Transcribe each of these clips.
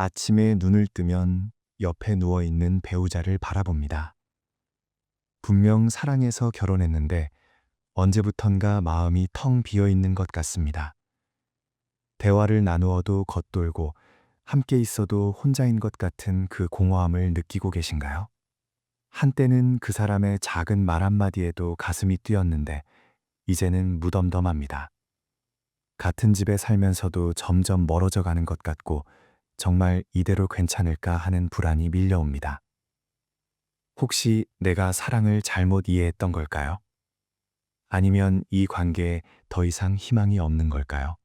아침에 눈을 뜨면 옆에 누워 있는 배우자를 바라봅니다. 분명 사랑해서 결혼했는데 언제부턴가 마음이 텅 비어 있는 것 같습니다. 대화를 나누어도 겉돌고 함께 있어도 혼자인 것 같은 그 공허함을 느끼고 계신가요? 한때는 그 사람의 작은 말 한마디에도 가슴이 뛰었는데 이제는 무덤덤합니다. 같은 집에 살면서도 점점 멀어져 가는 것 같고 정말 이대로 괜찮을까 하는 불안이 밀려옵니다. 혹시 내가 사랑을 잘못 이해했던 걸까요? 아니면 이 관계에 더 이상 희망이 없는 걸까요?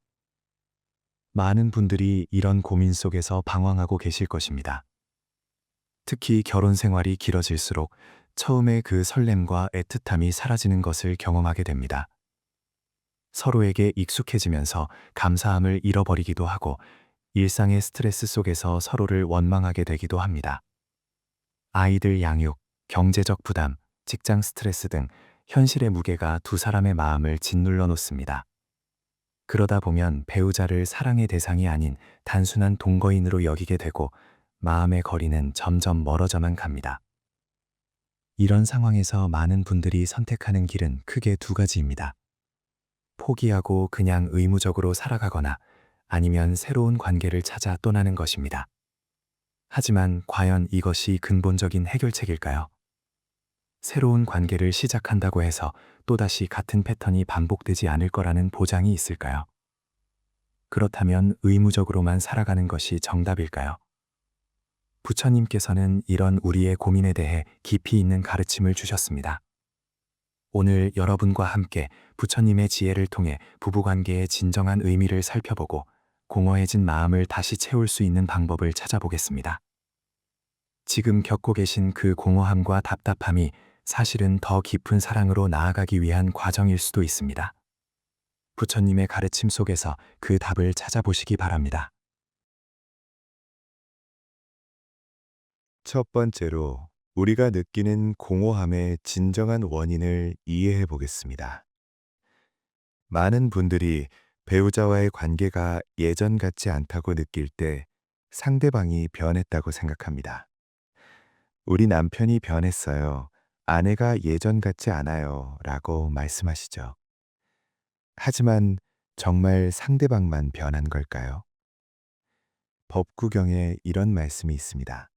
많은 분들이 이런 고민 속에서 방황하고 계실 것입니다. 특히 결혼 생활이 길어질수록 처음에 그 설렘과 애틋함이 사라지는 것을 경험하게 됩니다. 서로에게 익숙해지면서 감사함을 잃어버리기도 하고 일상의 스트레스 속에서 서로를 원망하게 되기도 합니다. 아이들 양육, 경제적 부담, 직장 스트레스 등 현실의 무게가 두 사람의 마음을 짓눌러 놓습니다. 그러다 보면 배우자를 사랑의 대상이 아닌 단순한 동거인으로 여기게 되고 마음의 거리는 점점 멀어져만 갑니다. 이런 상황에서 많은 분들이 선택하는 길은 크게 두 가지입니다. 포기하고 그냥 의무적으로 살아가거나 아니면 새로운 관계를 찾아 떠나는 것입니다. 하지만 과연 이것이 근본적인 해결책일까요? 새로운 관계를 시작한다고 해서 또다시 같은 패턴이 반복되지 않을 거라는 보장이 있을까요? 그렇다면 의무적으로만 살아가는 것이 정답일까요? 부처님께서는 이런 우리의 고민에 대해 깊이 있는 가르침을 주셨습니다. 오늘 여러분과 함께 부처님의 지혜를 통해 부부관계의 진정한 의미를 살펴보고 공허해진 마음을 다시 채울 수 있는 방법을 찾아보겠습니다. 지금 겪고 계신 그 공허함과 답답함이 사실은 더 깊은 사랑으로 나아가기 위한 과정일 수도 있습니다. 부처님의 가르침 속에서 그 답을 찾아보시기 바랍니다. 첫 번째로 우리가 느끼는 공허함의 진정한 원인을 이해해 보겠습니다. 많은 분들이 배우자와의 관계가 예전 같지 않다고 느낄 때 상대방이 변했다고 생각합니다. 우리 남편이 변했어요. 아내가 예전 같지 않아요. 라고 말씀하시죠. 하지만 정말 상대방만 변한 걸까요? 법구경에 이런 말씀이 있습니다.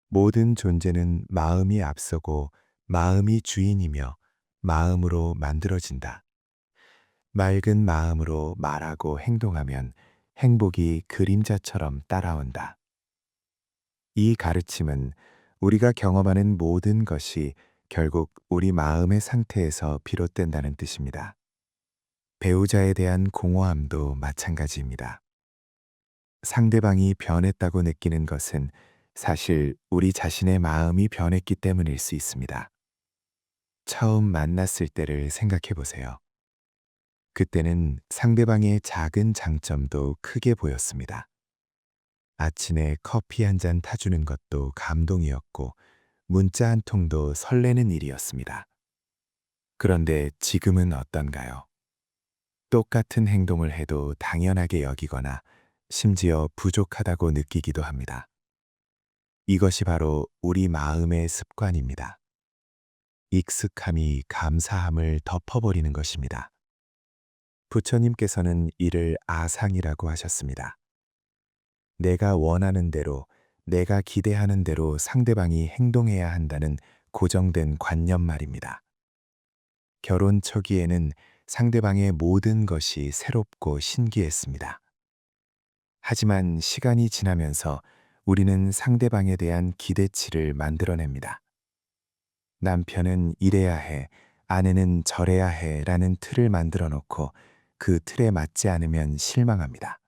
모든 존재는 마음이 앞서고 마음이 주인이며 마음으로 만들어진다. 맑은 마음으로 말하고 행동하면 행복이 그림자처럼 따라온다. 이 가르침은 우리가 경험하는 모든 것이 결국 우리 마음의 상태에서 비롯된다는 뜻입니다. 배우자에 대한 공허함도 마찬가지입니다. 상대방이 변했다고 느끼는 것은 사실 우리 자신의 마음이 변했기 때문일 수 있습니다. 처음 만났을 때를 생각해 보세요. 그때는 상대방의 작은 장점도 크게 보였습니다. 아침에 커피 한 잔 타주는 것도 감동이었고, 문자 한 통도 설레는 일이었습니다. 그런데 지금은 어떤가요? 똑같은 행동을 해도 당연하게 여기거나 심지어 부족하다고 느끼기도 합니다. 이것이 바로 우리 마음의 습관입니다. 익숙함이 감사함을 덮어버리는 것입니다. 부처님께서는 이를 아상이라고 하셨습니다. 내가 원하는 대로, 내가 기대하는 대로 상대방이 행동해야 한다는 고정된 관념 말입니다. 결혼 초기에는 상대방의 모든 것이 새롭고 신기했습니다. 하지만 시간이 지나면서 우리는 상대방에 대한 기대치를 만들어냅니다. 남편은 이래야 해, 아내는 저래야 해 라는 틀을 만들어 놓고 그 틀에 맞지 않으면 실망합니다.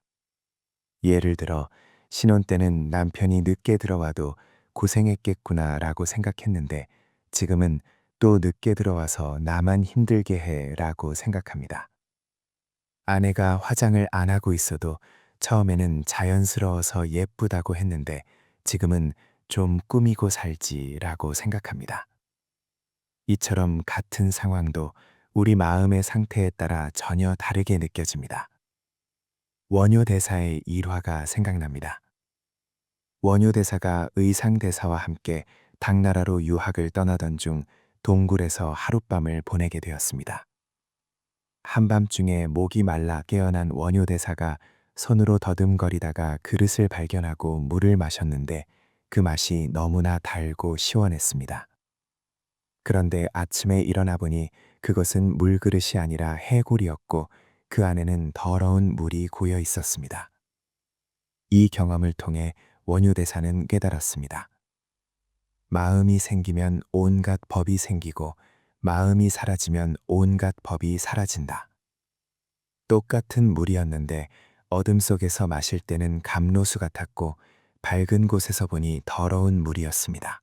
예를 들어 신혼 때는 남편이 늦게 들어와도 고생했겠구나 라고 생각했는데 지금은 또 늦게 들어와서 나만 힘들게 해 라고 생각합니다. 아내가 화장을 안 하고 있어도 처음에는 자연스러워서 예쁘다고 했는데 지금은 좀 꾸미고 살지 라고 생각합니다. 이처럼 같은 상황도 우리 마음의 상태에 따라 전혀 다르게 느껴집니다. 원효 대사의 일화가 생각납니다. 원효대사가 의상대사와 함께 당나라로 유학을 떠나던 중 동굴에서 하룻밤을 보내게 되었습니다. 한밤중에 목이 말라 깨어난 원효대사가 손으로 더듬거리다가 그릇을 발견하고 물을 마셨는데 그 맛이 너무나 달고 시원했습니다. 그런데 아침에 일어나 보니 그것은 물그릇이 아니라 해골이었고 그 안에는 더러운 물이 고여 있었습니다. 이 경험을 통해 원효대사는 깨달았습니다. 마음이 생기면 온갖 법이 생기고 마음이 사라지면 온갖 법이 사라진다. 똑같은 물이었는데 어둠 속에서 마실 때는 감로수 같았고 밝은 곳에서 보니 더러운 물이었습니다.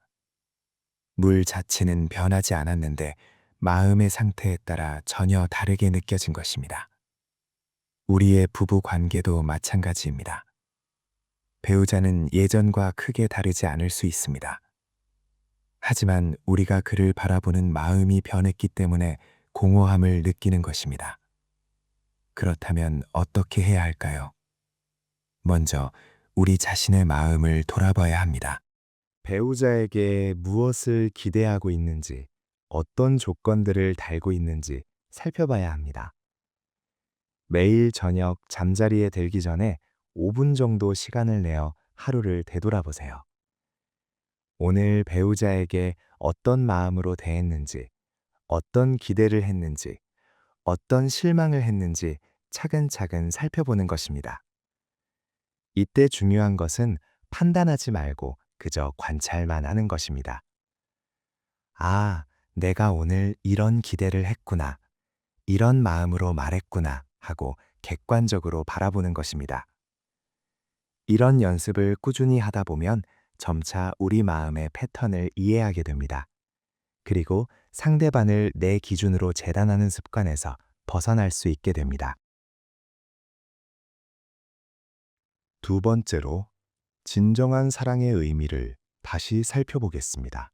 물 자체는 변하지 않았는데 마음의 상태에 따라 전혀 다르게 느껴진 것입니다. 우리의 부부 관계도 마찬가지입니다. 배우자는 예전과 크게 다르지 않을 수 있습니다. 하지만 우리가 그를 바라보는 마음이 변했기 때문에 공허함을 느끼는 것입니다. 그렇다면 어떻게 해야 할까요? 먼저 우리 자신의 마음을 돌아봐야 합니다. 배우자에게 무엇을 기대하고 있는지, 어떤 조건들을 달고 있는지 살펴봐야 합니다. 매일 저녁 잠자리에 들기 전에 5분 정도 시간을 내어 하루를 되돌아보세요. 오늘 배우자에게 어떤 마음으로 대했는지, 어떤 기대를 했는지, 어떤 실망을 했는지 차근차근 살펴보는 것입니다. 이때 중요한 것은 판단하지 말고 그저 관찰만 하는 것입니다. 아, 내가 오늘 이런 기대를 했구나, 이런 마음으로 말했구나 하고 객관적으로 바라보는 것입니다. 이런 연습을 꾸준히 하다 보면 점차 우리 마음의 패턴을 이해하게 됩니다. 그리고 상대방을 내 기준으로 재단하는 습관에서 벗어날 수 있게 됩니다. 두 번째로, 진정한 사랑의 의미를 다시 살펴보겠습니다.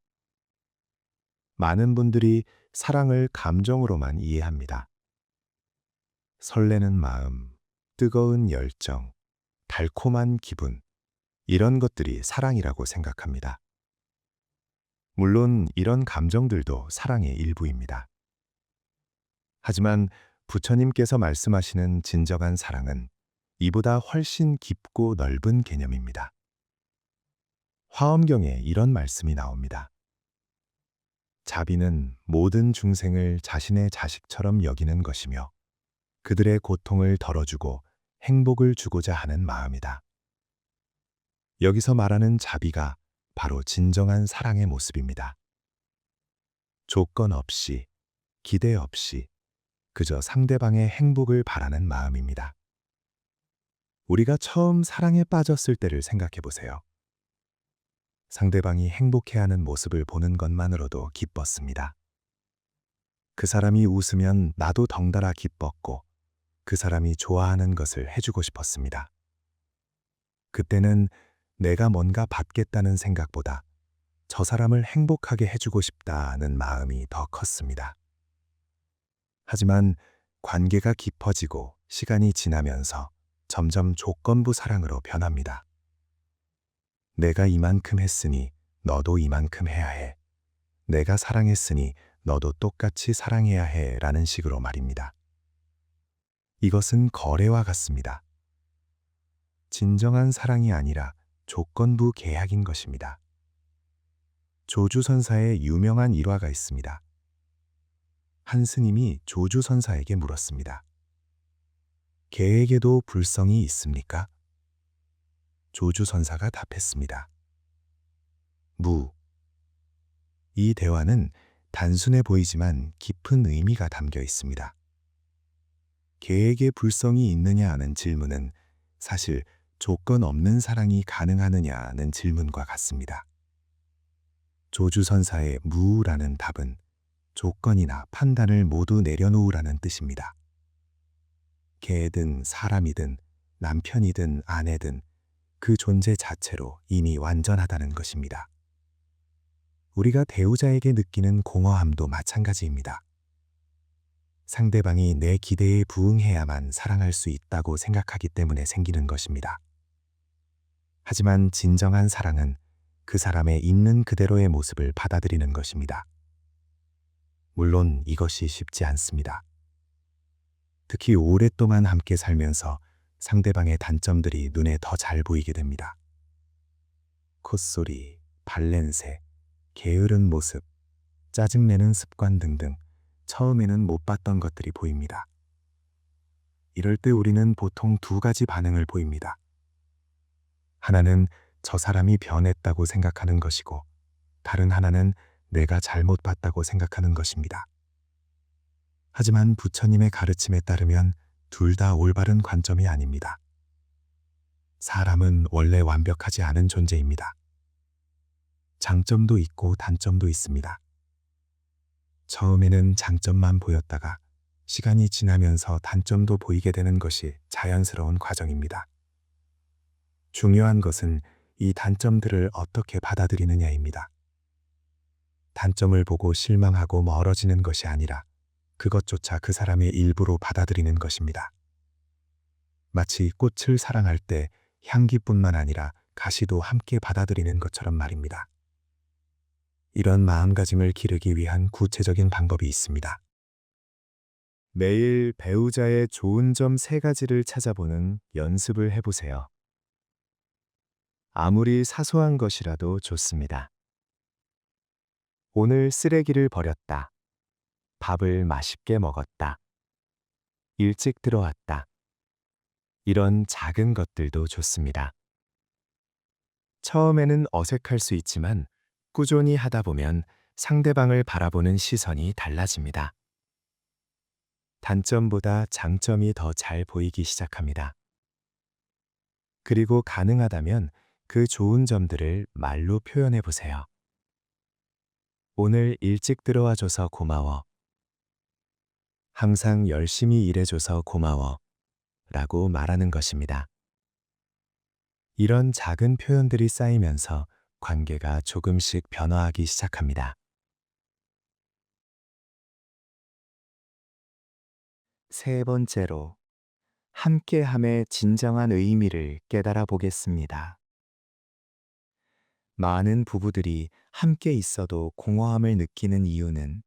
많은 분들이 사랑을 감정으로만 이해합니다. 설레는 마음, 뜨거운 열정, 달콤한 기분, 이런 것들이 사랑이라고 생각합니다. 물론 이런 감정들도 사랑의 일부입니다. 하지만 부처님께서 말씀하시는 진정한 사랑은 이보다 훨씬 깊고 넓은 개념입니다. 화엄경에 이런 말씀이 나옵니다. 자비는 모든 중생을 자신의 자식처럼 여기는 것이며 그들의 고통을 덜어주고 행복을 주고자 하는 마음이다. 여기서 말하는 자비가 바로 진정한 사랑의 모습입니다. 조건 없이, 기대 없이 그저 상대방의 행복을 바라는 마음입니다. 우리가 처음 사랑에 빠졌을 때를 생각해 보세요. 상대방이 행복해하는 모습을 보는 것만으로도 기뻤습니다. 그 사람이 웃으면 나도 덩달아 기뻤고 그 사람이 좋아하는 것을 해주고 싶었습니다. 그때는 내가 뭔가 받겠다는 생각보다 저 사람을 행복하게 해주고 싶다는 마음이 더 컸습니다. 하지만 관계가 깊어지고 시간이 지나면서 점점 조건부 사랑으로 변합니다. 내가 이만큼 했으니 너도 이만큼 해야 해. 내가 사랑했으니 너도 똑같이 사랑해야 해 라는 식으로 말입니다. 이것은 거래와 같습니다. 진정한 사랑이 아니라 조건부 계약인 것입니다. 조주선사의 유명한 일화가 있습니다. 한 스님이 조주선사에게 물었습니다. 개에게도 불성이 있습니까? 조주선사가 답했습니다. 무. 이 대화는 단순해 보이지만 깊은 의미가 담겨 있습니다. 개에게 불성이 있느냐 하는 질문은 사실 조건 없는 사랑이 가능하느냐는 질문과 같습니다. 조주선사의 무라는 답은 조건이나 판단을 모두 내려놓으라는 뜻입니다. 개든 사람이든 남편이든 아내든 그 존재 자체로 이미 완전하다는 것입니다. 우리가 배우자에게 느끼는 공허함도 마찬가지입니다. 상대방이 내 기대에 부응해야만 사랑할 수 있다고 생각하기 때문에 생기는 것입니다. 하지만 진정한 사랑은 그 사람의 있는 그대로의 모습을 받아들이는 것입니다. 물론 이것이 쉽지 않습니다. 특히 오랫동안 함께 살면서 상대방의 단점들이 눈에 더 잘 보이게 됩니다. 콧소리, 발냄새, 게으른 모습, 짜증내는 습관 등등 처음에는 못 봤던 것들이 보입니다. 이럴 때 우리는 보통 두 가지 반응을 보입니다. 하나는 저 사람이 변했다고 생각하는 것이고, 다른 하나는 내가 잘못 봤다고 생각하는 것입니다. 하지만 부처님의 가르침에 따르면 둘 다 올바른 관점이 아닙니다. 사람은 원래 완벽하지 않은 존재입니다. 장점도 있고 단점도 있습니다. 처음에는 장점만 보였다가 시간이 지나면서 단점도 보이게 되는 것이 자연스러운 과정입니다. 중요한 것은 이 단점들을 어떻게 받아들이느냐입니다. 단점을 보고 실망하고 멀어지는 것이 아니라 그것조차 그 사람의 일부로 받아들이는 것입니다. 마치 꽃을 사랑할 때 향기뿐만 아니라 가시도 함께 받아들이는 것처럼 말입니다. 이런 마음가짐을 기르기 위한 구체적인 방법이 있습니다. 매일 배우자의 좋은 점 3가지를 찾아보는 연습을 해보세요. 아무리 사소한 것이라도 좋습니다. 오늘 쓰레기를 버렸다. 밥을 맛있게 먹었다. 일찍 들어왔다. 이런 작은 것들도 좋습니다. 처음에는 어색할 수 있지만 꾸준히 하다 보면 상대방을 바라보는 시선이 달라집니다. 단점보다 장점이 더 잘 보이기 시작합니다. 그리고 가능하다면 그 좋은 점들을 말로 표현해 보세요. 오늘 일찍 들어와줘서 고마워. 항상 열심히 일해줘서 고마워. 라고 말하는 것입니다. 이런 작은 표현들이 쌓이면서 관계가 조금씩 변화하기 시작합니다. 세 번째로, 함께함의 진정한 의미를 깨달아 보겠습니다. 많은 부부들이 함께 있어도 공허함을 느끼는 이유는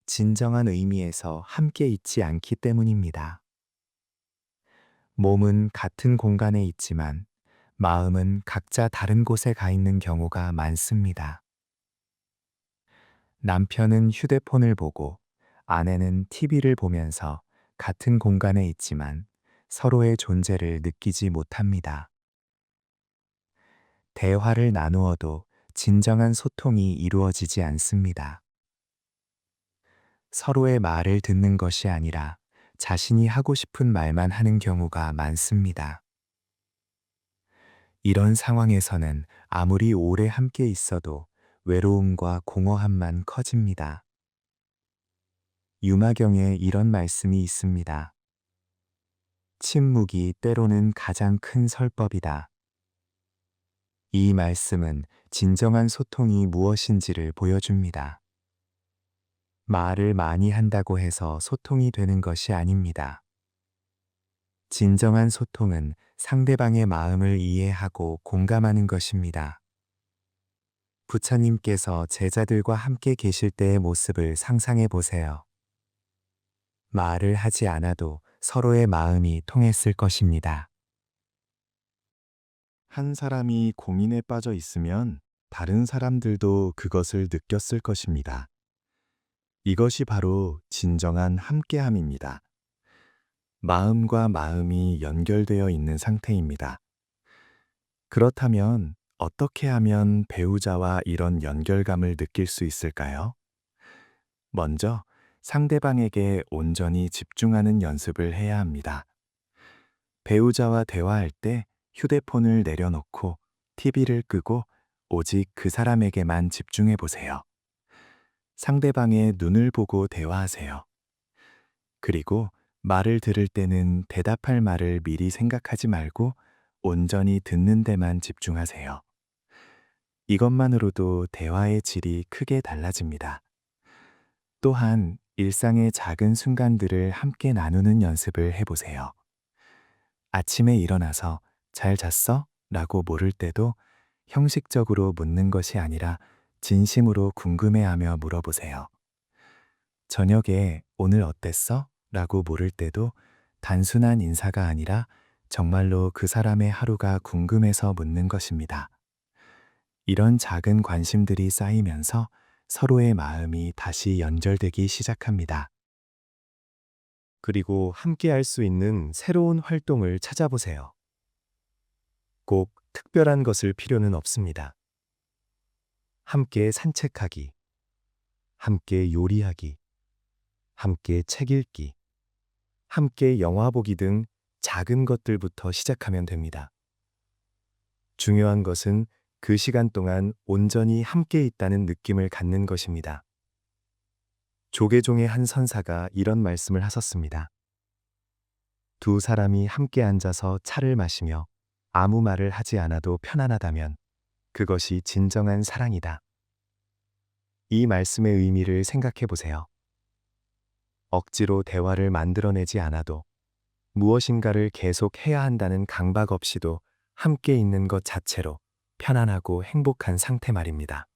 진정한 의미에서 함께 있지 않기 때문입니다. 몸은 같은 공간에 있지만 마음은 각자 다른 곳에 가 있는 경우가 많습니다. 남편은 휴대폰을 보고 아내는 TV를 보면서 같은 공간에 있지만 서로의 존재를 느끼지 못합니다. 대화를 나누어도 진정한 소통이 이루어지지 않습니다. 서로의 말을 듣는 것이 아니라 자신이 하고 싶은 말만 하는 경우가 많습니다. 이런 상황에서는 아무리 오래 함께 있어도 외로움과 공허함만 커집니다. 유마경에 이런 말씀이 있습니다. 침묵이 때로는 가장 큰 설법이다. 이 말씀은 진정한 소통이 무엇인지를 보여줍니다. 말을 많이 한다고 해서 소통이 되는 것이 아닙니다. 진정한 소통은 상대방의 마음을 이해하고 공감하는 것입니다. 부처님께서 제자들과 함께 계실 때의 모습을 상상해 보세요. 말을 하지 않아도 서로의 마음이 통했을 것입니다. 한 사람이 고민에 빠져 있으면 다른 사람들도 그것을 느꼈을 것입니다. 이것이 바로 진정한 함께함입니다. 마음과 마음이 연결되어 있는 상태입니다. 그렇다면 어떻게 하면 배우자와 이런 연결감을 느낄 수 있을까요? 먼저 상대방에게 온전히 집중하는 연습을 해야 합니다. 배우자와 대화할 때 휴대폰을 내려놓고 TV를 끄고 오직 그 사람에게만 집중해 보세요. 상대방의 눈을 보고 대화하세요. 그리고 말을 들을 때는 대답할 말을 미리 생각하지 말고 온전히 듣는 데만 집중하세요. 이것만으로도 대화의 질이 크게 달라집니다. 또한 일상의 작은 순간들을 함께 나누는 연습을 해보세요. 아침에 일어나서 잘 잤어? 라고 물을 때도 형식적으로 묻는 것이 아니라 진심으로 궁금해하며 물어보세요. 저녁에 오늘 어땠어? 라고 물을 때도 단순한 인사가 아니라 정말로 그 사람의 하루가 궁금해서 묻는 것입니다. 이런 작은 관심들이 쌓이면서 서로의 마음이 다시 연결되기 시작합니다. 그리고 함께 할 수 있는 새로운 활동을 찾아보세요. 꼭 특별한 것을 필요는 없습니다. 함께 산책하기, 함께 요리하기, 함께 책 읽기, 함께 영화 보기 등 작은 것들부터 시작하면 됩니다. 중요한 것은 그 시간 동안 온전히 함께 있다는 느낌을 갖는 것입니다. 조계종의 한 선사가 이런 말씀을 하셨습니다. 두 사람이 함께 앉아서 차를 마시며 아무 말을 하지 않아도 편안하다면 그것이 진정한 사랑이다. 이 말씀의 의미를 생각해 보세요. 억지로 대화를 만들어내지 않아도 무엇인가를 계속 해야 한다는 강박 없이도 함께 있는 것 자체로 편안하고 행복한 상태 말입니다.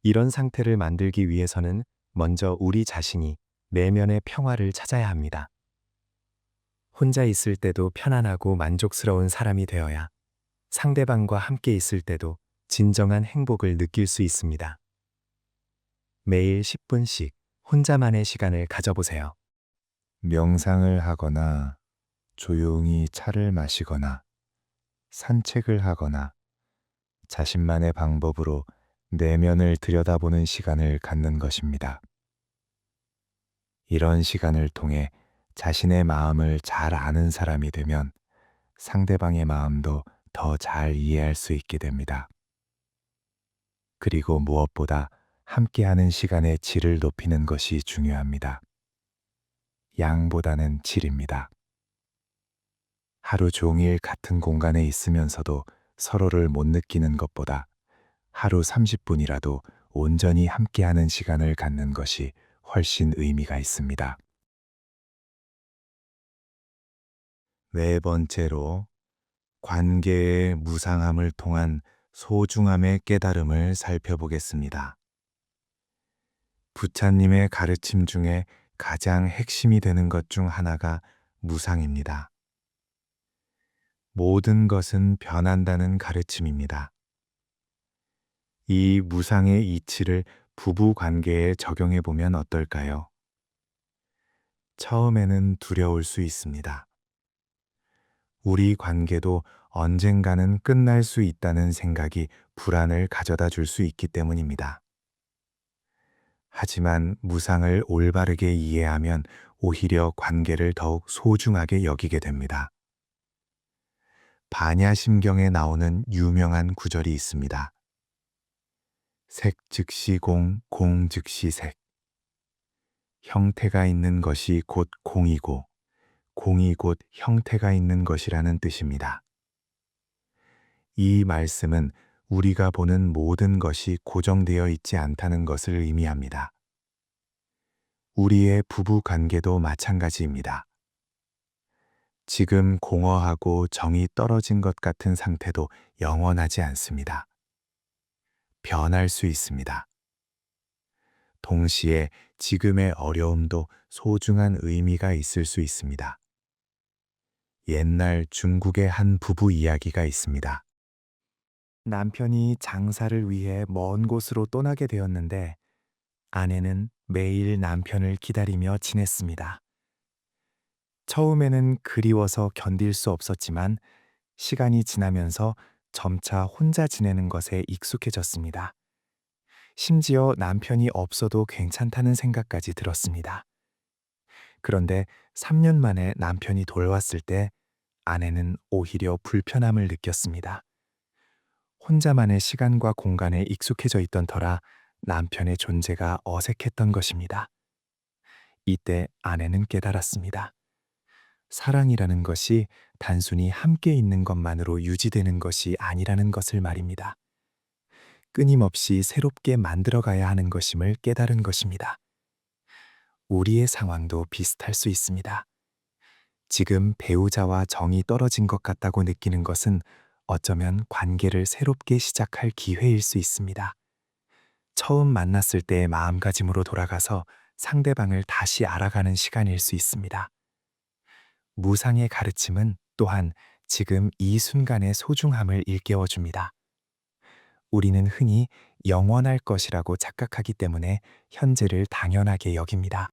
이런 상태를 만들기 위해서는 먼저 우리 자신이 내면의 평화를 찾아야 합니다. 혼자 있을 때도 편안하고 만족스러운 사람이 되어야 상대방과 함께 있을 때도 진정한 행복을 느낄 수 있습니다. 매일 10분씩 혼자만의 시간을 가져보세요. 명상을 하거나 조용히 차를 마시거나 산책을 하거나 자신만의 방법으로 내면을 들여다보는 시간을 갖는 것입니다. 이런 시간을 통해 자신의 마음을 잘 아는 사람이 되면 상대방의 마음도 더 잘 이해할 수 있게 됩니다. 그리고 무엇보다 함께하는 시간의 질을 높이는 것이 중요합니다. 양보다는 질입니다. 하루 종일 같은 공간에 있으면서도 서로를 못 느끼는 것보다 하루 30분이라도 온전히 함께하는 시간을 갖는 것이 훨씬 의미가 있습니다. 네 번째로 관계의 무상함을 통한 소중함의 깨달음을 살펴보겠습니다. 부처님의 가르침 중에 가장 핵심이 되는 것 중 하나가 무상입니다. 모든 것은 변한다는 가르침입니다. 이 무상의 이치를 부부 관계에 적용해 보면 어떨까요? 처음에는 두려울 수 있습니다. 우리 관계도 언젠가는 끝날 수 있다는 생각이 불안을 가져다 줄 수 있기 때문입니다. 하지만 무상을 올바르게 이해하면 오히려 관계를 더욱 소중하게 여기게 됩니다. 반야심경에 나오는 유명한 구절이 있습니다. 색 즉시 공, 공 즉시 색. 형태가 있는 것이 곧 공이고, 공이 곧 형태가 있는 것이라는 뜻입니다. 이 말씀은 우리가 보는 모든 것이 고정되어 있지 않다는 것을 의미합니다. 우리의 부부 관계도 마찬가지입니다. 지금 공허하고 정이 떨어진 것 같은 상태도 영원하지 않습니다. 변할 수 있습니다. 동시에 지금의 어려움도 소중한 의미가 있을 수 있습니다. 옛날 중국의 한 부부 이야기가 있습니다. 남편이 장사를 위해 먼 곳으로 떠나게 되었는데 아내는 매일 남편을 기다리며 지냈습니다. 처음에는 그리워서 견딜 수 없었지만 시간이 지나면서 점차 혼자 지내는 것에 익숙해졌습니다. 심지어 남편이 없어도 괜찮다는 생각까지 들었습니다. 그런데 3년 만에 남편이 돌아왔을 때 아내는 오히려 불편함을 느꼈습니다. 혼자만의 시간과 공간에 익숙해져 있던 터라 남편의 존재가 어색했던 것입니다. 이때 아내는 깨달았습니다. 사랑이라는 것이 단순히 함께 있는 것만으로 유지되는 것이 아니라는 것을 말입니다. 끊임없이 새롭게 만들어가야 하는 것임을 깨달은 것입니다. 우리의 상황도 비슷할 수 있습니다. 지금 배우자와 정이 떨어진 것 같다고 느끼는 것은 어쩌면 관계를 새롭게 시작할 기회일 수 있습니다. 처음 만났을 때의 마음가짐으로 돌아가서 상대방을 다시 알아가는 시간일 수 있습니다. 무상의 가르침은 또한 지금 이 순간의 소중함을 일깨워 줍니다. 우리는 흔히 영원할 것이라고 착각하기 때문에 현재를 당연하게 여깁니다.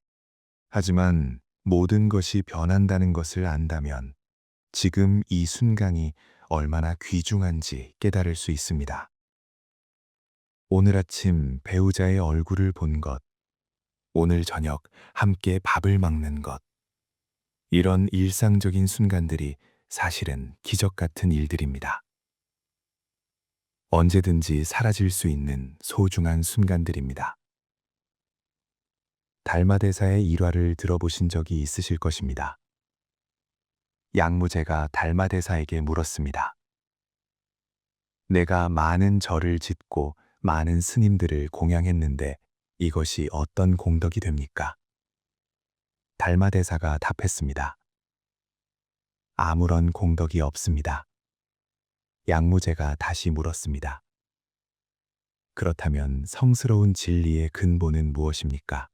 하지만 모든 것이 변한다는 것을 안다면 지금 이 순간이 얼마나 귀중한지 깨달을 수 있습니다. 오늘 아침 배우자의 얼굴을 본 것, 오늘 저녁 함께 밥을 먹는 것, 이런 일상적인 순간들이 사실은 기적 같은 일들입니다. 언제든지 사라질 수 있는 소중한 순간들입니다. 달마대사의 일화를 들어보신 적이 있으실 것입니다. 양무제가 달마대사에게 물었습니다. 내가 많은 절을 짓고 많은 스님들을 공양했는데 이것이 어떤 공덕이 됩니까? 달마대사가 답했습니다. 아무런 공덕이 없습니다. 양무제가 다시 물었습니다. 그렇다면 성스러운 진리의 근본은 무엇입니까?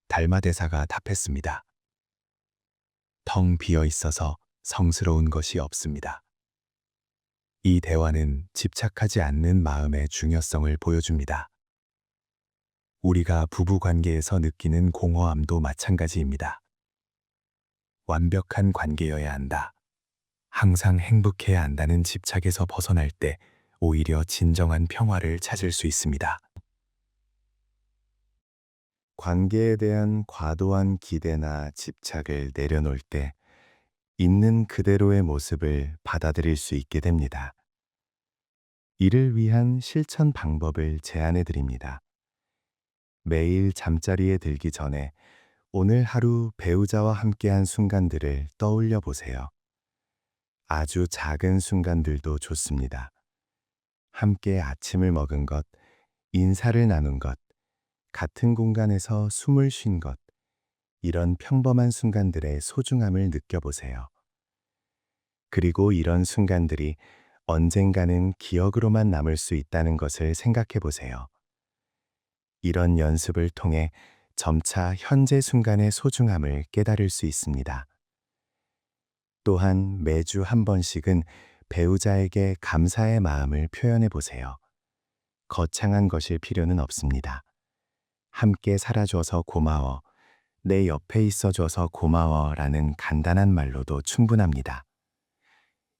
달마대사가 답했습니다. 텅 비어 있어서 성스러운 것이 없습니다. 이 대화는 집착하지 않는 마음의 중요성을 보여줍니다. 우리가 부부 관계에서 느끼는 공허함도 마찬가지입니다. 완벽한 관계여야 한다. 항상 행복해야 한다는 집착에서 벗어날 때 오히려 진정한 평화를 찾을 수 있습니다. 관계에 대한 과도한 기대나 집착을 내려놓을 때 있는 그대로의 모습을 받아들일 수 있게 됩니다. 이를 위한 실천 방법을 제안해 드립니다. 매일 잠자리에 들기 전에 오늘 하루 배우자와 함께한 순간들을 떠올려 보세요. 아주 작은 순간들도 좋습니다. 함께 아침을 먹은 것, 인사를 나눈 것, 같은 공간에서 숨을 쉰 것, 이런 평범한 순간들의 소중함을 느껴보세요. 그리고 이런 순간들이 언젠가는 기억으로만 남을 수 있다는 것을 생각해 보세요. 이런 연습을 통해 점차 현재 순간의 소중함을 깨달을 수 있습니다. 또한 매주 한 번씩은 배우자에게 감사의 마음을 표현해 보세요. 거창한 것일 필요는 없습니다. 함께 살아줘서 고마워, 내 옆에 있어줘서 고마워 라는 간단한 말로도 충분합니다.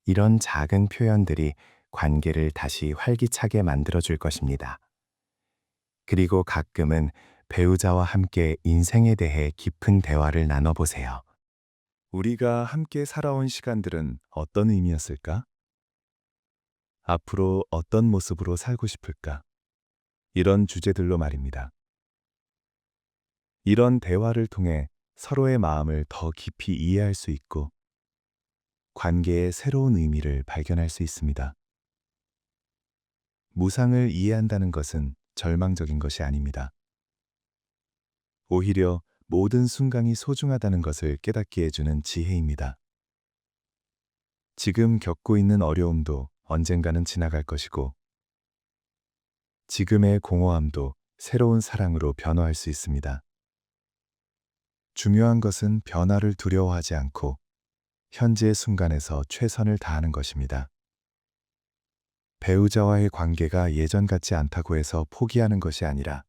이런 작은 표현들이 관계를 다시 활기차게 만들어줄 것입니다. 그리고 가끔은 배우자와 함께 인생에 대해 깊은 대화를 나눠보세요. 우리가 함께 살아온 시간들은 어떤 의미였을까? 앞으로 어떤 모습으로 살고 싶을까? 이런 주제들로 말입니다. 이런 대화를 통해 서로의 마음을 더 깊이 이해할 수 있고 관계의 새로운 의미를 발견할 수 있습니다. 무상을 이해한다는 것은 절망적인 것이 아닙니다. 오히려 모든 순간이 소중하다는 것을 깨닫게 해주는 지혜입니다. 지금 겪고 있는 어려움도 언젠가는 지나갈 것이고, 지금의 공허함도 새로운 사랑으로 변화할 수 있습니다. 중요한 것은 변화를 두려워하지 않고 현재의 순간에서 최선을 다하는 것입니다. 배우자와의 관계가 예전 같지 않다고 해서 포기하는 것이 아니라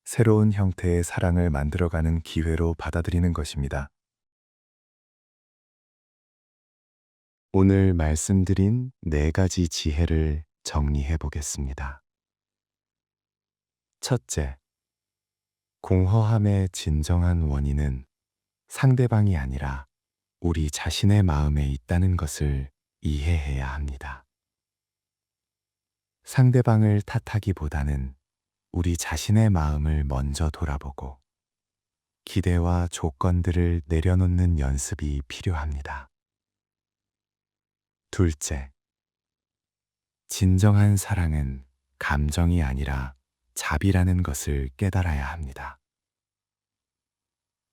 새로운 형태의 사랑을 만들어가는 기회로 받아들이는 것입니다. 오늘 말씀드린 4가지 지혜를 정리해 보겠습니다. 첫째, 공허함의 진정한 원인은 상대방이 아니라 우리 자신의 마음에 있다는 것을 이해해야 합니다. 상대방을 탓하기보다는 우리 자신의 마음을 먼저 돌아보고 기대와 조건들을 내려놓는 연습이 필요합니다. 둘째, 진정한 사랑은 감정이 아니라 자비라는 것을 깨달아야 합니다.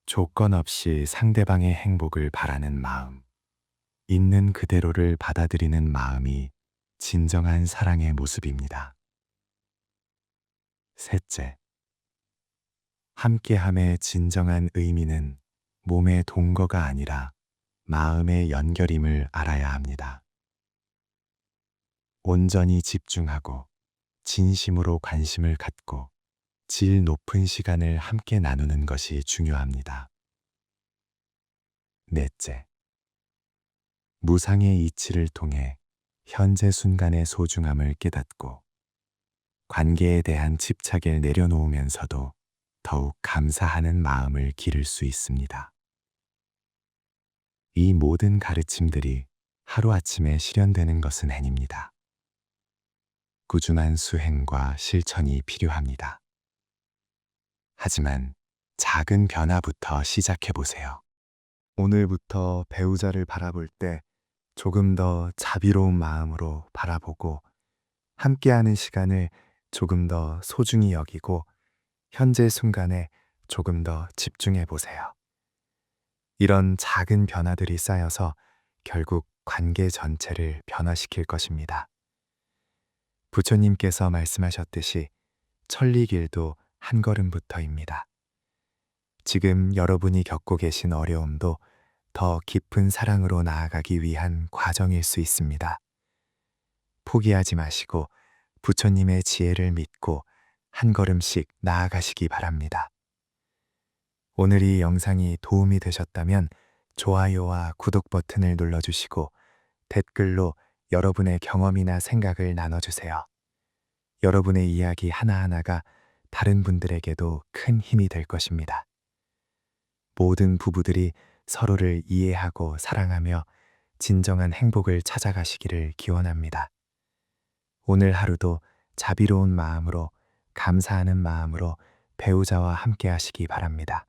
조건 없이 상대방의 행복을 바라는 마음, 있는 그대로를 받아들이는 마음이 진정한 사랑의 모습입니다. 셋째, 함께함의 진정한 의미는 몸의 동거가 아니라 마음의 연결임을 알아야 합니다. 온전히 집중하고 진심으로 관심을 갖고 질 높은 시간을 함께 나누는 것이 중요합니다. 넷째, 무상의 이치를 통해 현재 순간의 소중함을 깨닫고 관계에 대한 집착을 내려놓으면서도 더욱 감사하는 마음을 기를 수 있습니다. 이 모든 가르침들이 하루아침에 실현되는 것은 아닙니다. 꾸준한 수행과 실천이 필요합니다. 하지만 작은 변화부터 시작해 보세요. 오늘부터 배우자를 바라볼 때 조금 더 자비로운 마음으로 바라보고 함께하는 시간을 조금 더 소중히 여기고 현재 순간에 조금 더 집중해 보세요. 이런 작은 변화들이 쌓여서 결국 관계 전체를 변화시킬 것입니다. 부처님께서 말씀하셨듯이 천리길도 한 걸음부터입니다. 지금 여러분이 겪고 계신 어려움도 더 깊은 사랑으로 나아가기 위한 과정일 수 있습니다. 포기하지 마시고 부처님의 지혜를 믿고 한 걸음씩 나아가시기 바랍니다. 오늘 이 영상이 도움이 되셨다면 좋아요와 구독 버튼을 눌러주시고 댓글로 여러분의 경험이나 생각을 나눠주세요. 여러분의 이야기 하나하나가 다른 분들에게도 큰 힘이 될 것입니다. 모든 부부들이 서로를 이해하고 사랑하며 진정한 행복을 찾아가시기를 기원합니다. 오늘 하루도 자비로운 마음으로 감사하는 마음으로 배우자와 함께 하시기 바랍니다.